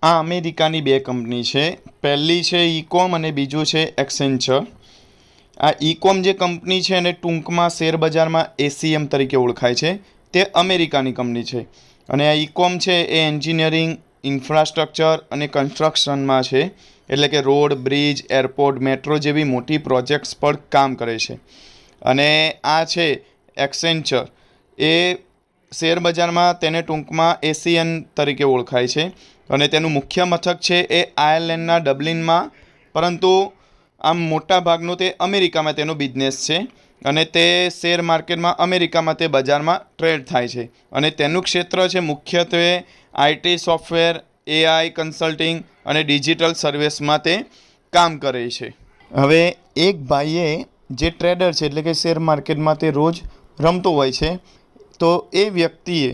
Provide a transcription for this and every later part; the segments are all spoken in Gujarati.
આ અમેરિકાની બે કંપની છે. પહેલી છે ઈકોમ અને બીજું છે એક્સેન્ચર. આ ઈકોમ જે કંપની છે એને ટૂંકમાં શેરબજારમાં એસીએમ તરીકે ઓળખાય છે. તે અમેરિકાની કંપની છે અને આ ઈકોમ છે એ એન્જિનિયરિંગ, ઇન્ફ્રાસ્ટ્રક્ચર અને કન્સ્ટ્રક્શનમાં છે. એટલે કે રોડ, બ્રિજ, એરપોર્ટ, મેટ્રો જેવી મોટી પ્રોજેક્ટ્સ પર કામ કરે છે. અને આ છે એક્સેન્ચર, એ શેરબજારમાં તેને ટૂંકમાં એસીએન તરીકે ઓળખાય છે અને તેનું મુખ્ય મથક છે એ આયર્લેન્ડના ડબલિનમાં, પરંતુ આમ મોટા ભાગનું તે અમેરિકામાં તેનો બિઝનેસ છે અને તે શેર માર્કેટમાં અમેરિકામાં તે બજારમાં ટ્રેડ થાય છે. અને તેનું ક્ષેત્ર છે મુખ્યત્વે આઈટી સોફ્ટવેર, એઆઈ કન્સલ્ટિંગ અને ડિજિટલ સર્વિસમાં તે કામ કરે છે. હવે એક ભાઈએ જે ટ્રેડર છે એટલે કે શેર માર્કેટમાં તે રોજ રમતો હોય છે, તો એ વ્યક્તિએ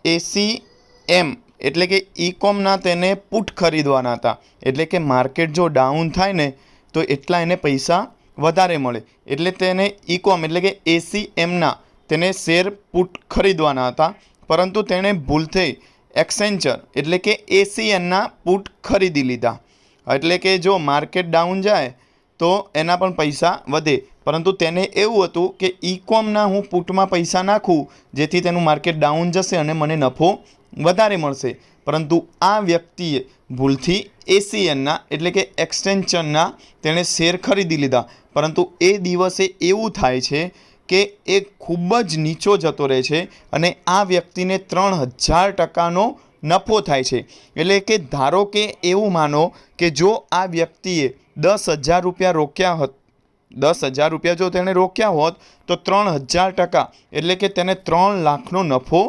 એસીએમ એટલે કે ઈકોમના તેને પુટ ખરીદવાના હતા. એટલે કે માર્કેટ જો ડાઉન થાય ને તો એટલા એને પૈસા વધારે મળે, એટલે તેને ઈકોમ એટલે કે એસીએમના તેને શેર પુટ ખરીદવાના હતા. પરંતુ તેણે ભૂલથી એક્સેન્ચર એટલે કે એસીએનના પુટ ખરીદી લીધા. એટલે કે જો માર્કેટ ડાઉન જાય તો એના પણ પૈસા વધે, પરંતુ તેને એવું હતું કે ઈકોમના હું પુટમાં પૈસા નાખું જેથી તેનું માર્કેટ ડાઉન જશે અને મને નફો વધારે મળશે. પરંતુ આ વ્યક્તિએ ભૂલથી એસીએનના એટલે કે એક્સટેન્શનના તેણે શેર ખરીદી લીધા. પરંતુ એ દિવસે એવું થાય છે કે એ ખૂબ જ નીચો જતો રહે છે અને આ વ્યક્તિને 3000% નફો થાય છે. એટલે કે ધારો કે એવું માનો કે જો આ વ્યક્તિએ 10,000 રૂપિયા રોક્યા હોત, 10,000 રૂપિયા જો તેણે રોક્યા હોત તો 3000% એટલે કે તેને 3 લાખનો નફો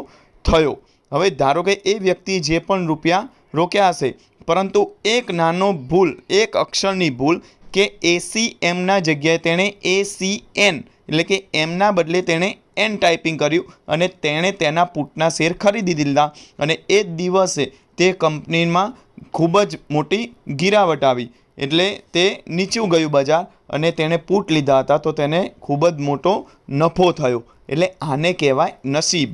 થયો. હવે ધારો કે એ વ્યક્તિ જે પણ રૂપિયા રોક્યા હશે, પરંતુ એક નાનો ભૂલ, એક અક્ષરની ભૂલ કે એસીએમના જગ્યાએ તેણે એસીએન એટલે કે એમના બદલે તેણે એન ટાઈપિંગ કર્યું અને તેણે તેના પુટના શેર ખરીદી દીધા અને એ જ દિવસે તે કંપનીમાં ખૂબ જ મોટી ગિરાવટ આવી. એટલે તે નીચું ગયું બજાર અને તેણે પુટ લીધા હતા તો તેને ખૂબ જ મોટો નફો થયો. એટલે આને કહેવાય નસીબ.